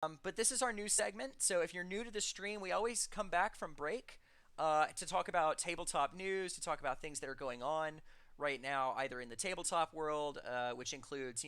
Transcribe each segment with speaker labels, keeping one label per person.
Speaker 1: But this is our new segment, so if you're new to the stream, we always come back from break to talk about tabletop news, to talk about things that are going on right now, either in the tabletop world, which includes,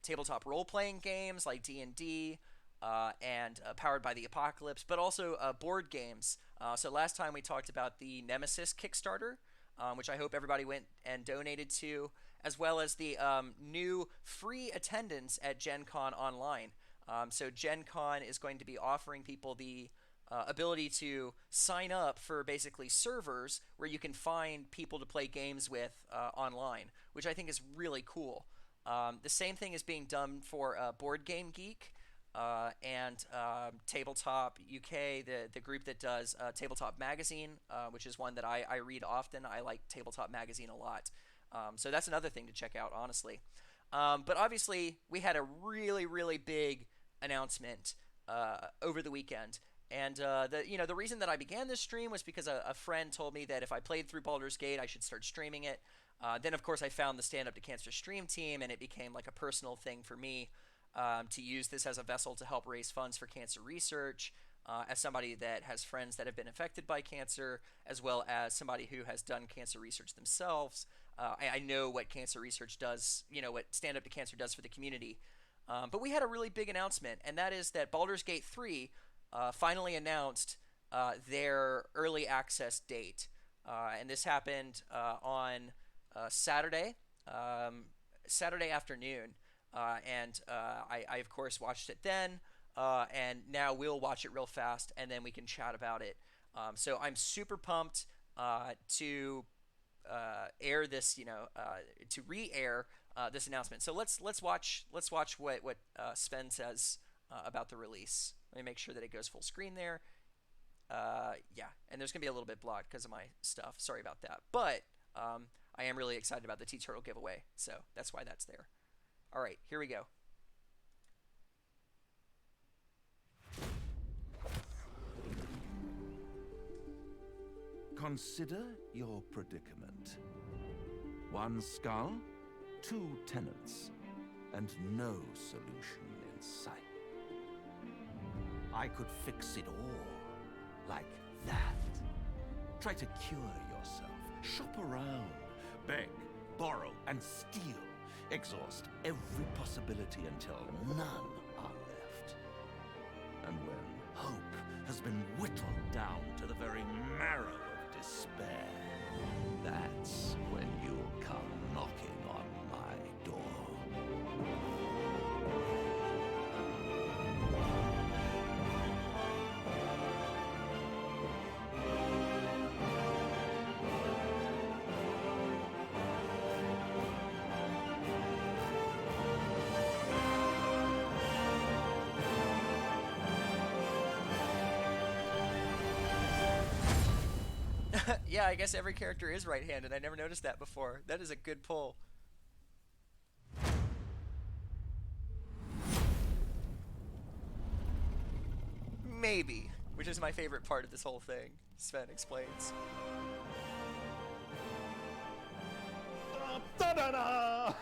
Speaker 1: tabletop role-playing games like D&D, and Powered by the Apocalypse, but also board games. So last time we talked about the Nemesis Kickstarter, which I hope everybody went and donated to, as well as the new free attendance at Gen Con Online. So Gen Con is going to be offering people the ability to sign up for basically servers where you can find people to play games with online, which I think is really cool. The same thing is being done for Board Game Geek and Tabletop UK, the group that does Tabletop Magazine, which is one that I read often. I like Tabletop Magazine a lot. So that's another thing to check out, honestly. But obviously, we had a really, really big announcement over the weekend. And the reason that I began this stream was because a friend told me that if I played through Baldur's Gate, I should start streaming it. Then, of course, I found the Stand Up to Cancer stream team, and it became like a personal thing for me to use this as a vessel to help raise funds for cancer research. As somebody that has friends that have been affected by cancer, as well as somebody who has done cancer research themselves, I know what cancer research does, what Stand Up to Cancer does for the community. But we had a really big announcement, and that is that Baldur's Gate 3 finally announced their early access date. And this happened on Saturday, Saturday afternoon. I, of course, watched it then. And now we'll watch it real fast, and then we can chat about it. So I'm super pumped to air this, to re-air this announcement. So let's watch what Sven says about the release. Let me make sure that it goes full screen there. Yeah, and there's gonna be a little bit blocked because of my stuff. Sorry about that, but I am really excited about the T-Turtle giveaway, so that's why that's there. All right, here we go.
Speaker 2: Consider your predicament. One skull, two tenants, and no solution in sight. I could fix it all, like that. Try to cure yourself, shop around, beg, borrow, and steal. Exhaust every possibility until none are left. And when hope has been whittled down to the very marrow of despair, that's when you'll come knocking on my door.
Speaker 1: Yeah, I guess every character is right-handed. I never noticed that before. That is a good pull. Maybe, which is my favorite part of this whole thing. Sven explains.
Speaker 3: Ta-da-da!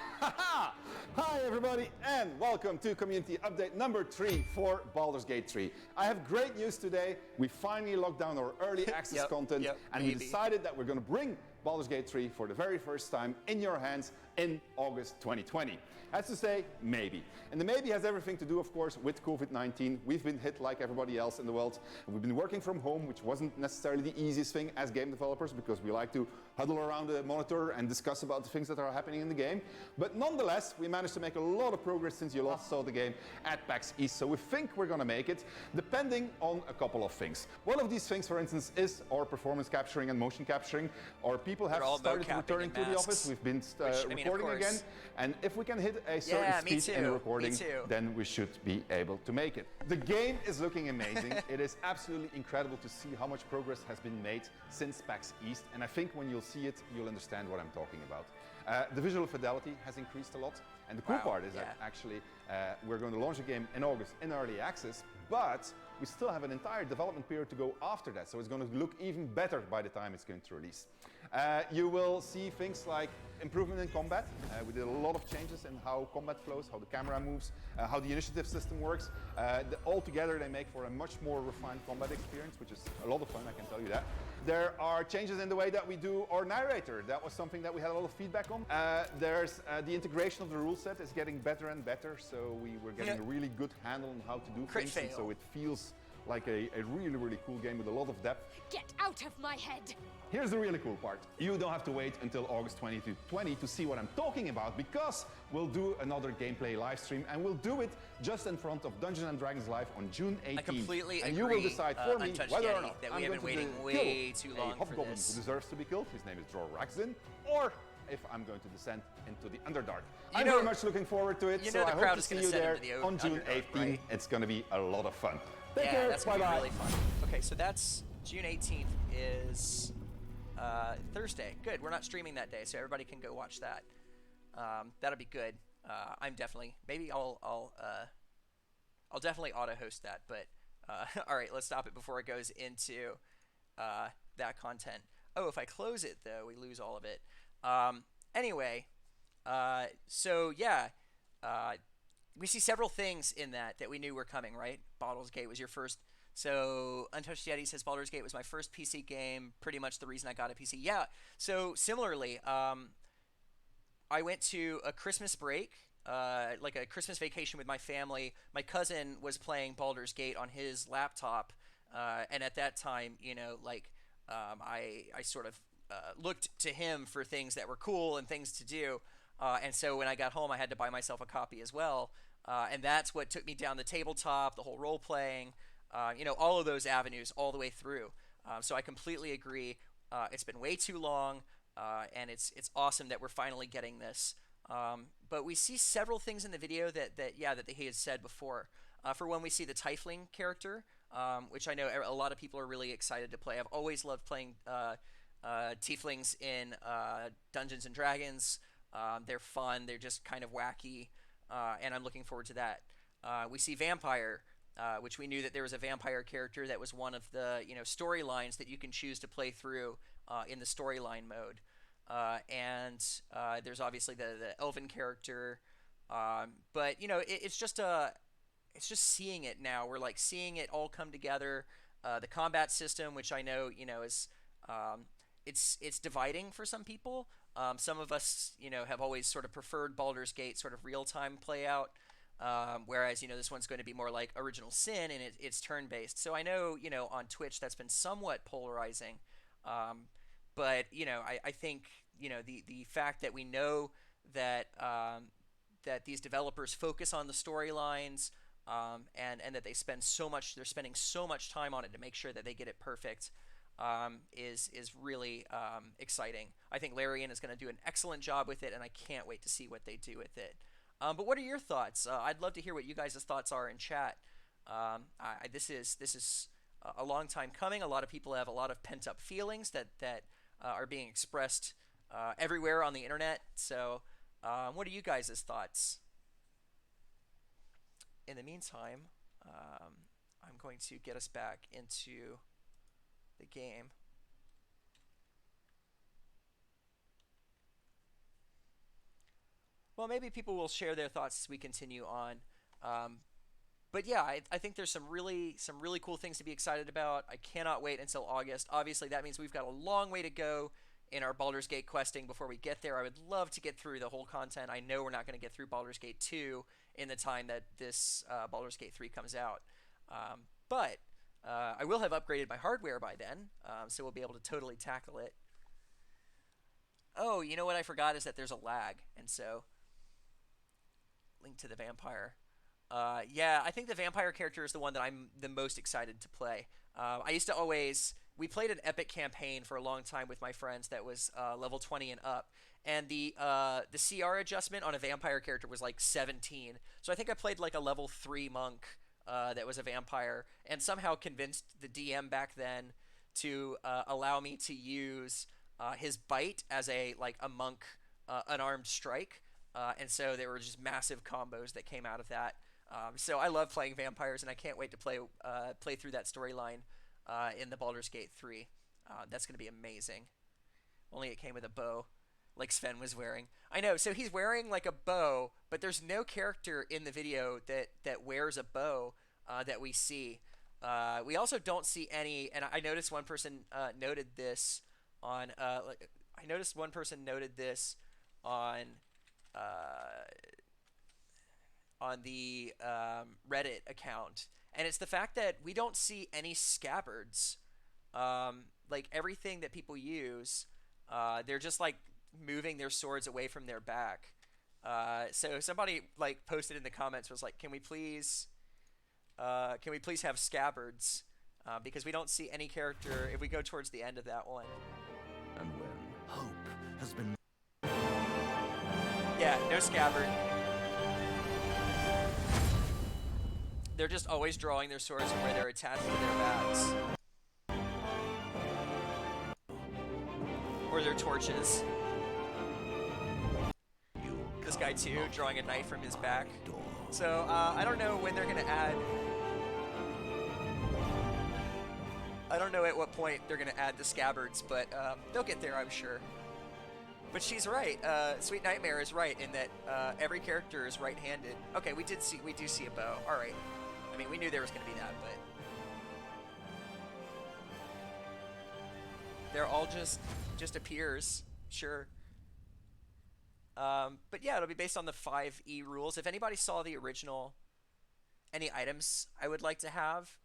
Speaker 3: Hi everybody and welcome to community update number 3 for Baldur's Gate 3. I have great news today. We finally locked down our early access content and we decided that we're going to bring Baldur's Gate 3 for the very first time in your hands in August 2020. That's to say, maybe. And the maybe has everything to do, of course, with COVID-19. We've been hit like everybody else in the world. We've been working from home, which wasn't necessarily the easiest thing as game developers because we like to huddle around the monitor and discuss about the things that are happening in the game. But nonetheless, we managed to make a lot of progress since you last saw the game at PAX East. So we think we're going to make it, depending on a couple of things. One of these things, for instance, is our performance capturing and motion capturing. Our people have started returning to the office. We've been recording again. And if we can hit a certain speed in the recording, then we should be able to make it. The game is looking amazing. It is absolutely incredible to see how much progress has been made since PAX East. And I think when you'll see it, you'll understand what I'm talking about. The visual fidelity has increased a lot. And the cool part is that actually we're going to launch the game in August in early access, but we still have an entire development period to go after that. So it's going to look even better by the time it's going to release. You will see things like improvement in combat. We did a lot of changes in how combat flows, how the camera moves, how the initiative system works. All together they make for a much more refined combat experience, which is a lot of fun, I can tell you that. There are changes in the way that we do our narrator. That was something that we had a lot of feedback on. There's the integration of the rule set is getting better and better, so we were getting a really good handle on how to do things, and so it feels like a really, really cool game with a lot of depth.
Speaker 4: Get out of my head!
Speaker 3: Here's the really cool part. You don't have to wait until August 2020 to see what I'm talking about, because we'll do another gameplay live stream, and we'll do it just in front of Dungeons & Dragons Live on June 18th.
Speaker 1: I completely
Speaker 3: and
Speaker 1: agree,
Speaker 3: you will decide for me whether or not
Speaker 1: that
Speaker 3: I'm
Speaker 1: we have
Speaker 3: going
Speaker 1: been waiting
Speaker 3: to
Speaker 1: way
Speaker 3: kill
Speaker 1: too long
Speaker 3: a hobgoblin
Speaker 1: for this.
Speaker 3: who deserves to be killed, his name is Dror Raxdin, or if I'm going to descend into the Underdark. I'm very much looking forward to it, so I hope to see you there on June 18th.
Speaker 1: Right?
Speaker 3: It's going to be a lot of fun. Take
Speaker 1: yeah,
Speaker 3: care,
Speaker 1: that's gonna
Speaker 3: bye-bye.
Speaker 1: be really fun. Okay, so that's June 18th is Thursday. Good, we're not streaming that day, so everybody can go watch that. That'll be good. I'm definitely, maybe I'll definitely auto-host that, but all right, let's stop it before it goes into that content. Oh, if I close it though, we lose all of it. Anyway, so yeah, we see several things in that we knew were coming, right? Baldur's Gate was your first. So Untouched Yeti says Baldur's Gate was my first PC game, pretty much the reason I got a PC. Yeah, so similarly, I went to a Christmas break, like a Christmas vacation with my family. My cousin was playing Baldur's Gate on his laptop, and at that time, you know, like I sort of looked to him for things that were cool and things to do. And so when I got home, I had to buy myself a copy as well. And that's what took me down the tabletop, the whole role playing, you know, all of those avenues all the way through. So I completely agree. It's been way too long, and it's awesome that we're finally getting this. But we see several things in the video that he had said before. For one, we see the Tiefling character, which I know a lot of people are really excited to play. I've always loved playing Tieflings in Dungeons and Dragons. They're fun. They're just kind of wacky, and I'm looking forward to that. We see Vampire, which we knew that there was a vampire character that was one of the storylines that you can choose to play through in the storyline mode. And there's obviously the elven character, but it's just seeing it now. We're like seeing it all come together. The combat system, which I know is it's dividing for some people. Some of us have always sort of preferred Baldur's Gate sort of real-time play out, whereas this one's going to be more like Original Sin, and it's turn-based. So I know on Twitch that's been somewhat polarizing, but I think the fact that we know that that these developers focus on the storylines, and that they're spending so much time on it to make sure that they get it perfect, is really exciting. I think Larian is going to do an excellent job with it, and I can't wait to see what they do with it. But what are your thoughts? I'd love to hear what you guys' thoughts are in chat. This is a long time coming. A lot of people have a lot of pent-up feelings that are being expressed everywhere on the internet. So what are you guys' thoughts? In the meantime, I'm going to get us back into the game. Well, maybe people will share their thoughts as we continue on. But yeah, I think there's some really cool things to be excited about. I cannot wait until August. Obviously, that means we've got a long way to go in our Baldur's Gate questing before we get there. I would love to get through the whole content. I know we're not going to get through Baldur's Gate 2 in the time that this Baldur's Gate 3 comes out. But I will have upgraded my hardware by then, so we'll be able to totally tackle it. Oh, you know what I forgot is that there's a lag, and so link to the vampire. Yeah, I think the vampire character is the one that I'm the most excited to play. I used to we played an epic campaign for a long time with my friends that was level 20 and up, and the CR adjustment on a vampire character was like 17. So I think I played like a level 3 monk that was a vampire, and somehow convinced the DM back then to allow me to use his bite as a monk unarmed strike, and so there were just massive combos that came out of that. So I love playing vampires, and I can't wait to play through that storyline in the Baldur's Gate 3. That's going to be amazing. Only it came with a bow, like Sven was wearing. I know. So he's wearing like a bow, but there's no character in the video that wears a bow that we see. We also don't see any, and I noticed one person noted this on. I noticed one person noted this on uh, on the Reddit account, and it's the fact that we don't see any scabbards. Like everything that people use, they're just like moving their swords away from their back. So somebody like posted in the comments was like, can we please have scabbards? Because we don't see any character if we go towards the end of that one.
Speaker 2: And when hope has been...
Speaker 1: Yeah, no scabbard. They're just always drawing their swords from where they're attached to their backs. Or their torches. This guy too, drawing a knife from his back. So I don't know when they're gonna add. I don't know at what point they're gonna add the scabbards, but they'll get there, I'm sure. But she's right. Sweet Nightmare is right in that every character is right-handed. Okay, we do see a bow. All right. I mean, we knew there was gonna be that, but they're all just appears, sure. But yeah, it'll be based on the 5E rules. If anybody saw the original, any items I would like to have,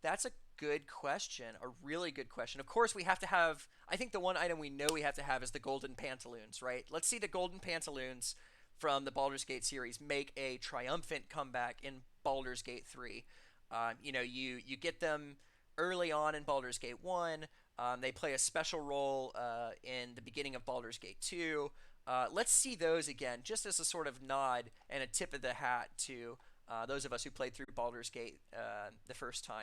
Speaker 1: that's a good question, a really good question. Of course, we have to have, I think the one item we know we have to have is the golden pantaloons, right? Let's see the golden pantaloons from the Baldur's Gate series make a triumphant comeback in Baldur's Gate 3. You know, you get them early on in Baldur's Gate 1. They play a special role in the beginning of Baldur's Gate 2. Let's see those again, just as a sort of nod and a tip of the hat to those of us who played through Baldur's Gate the first time.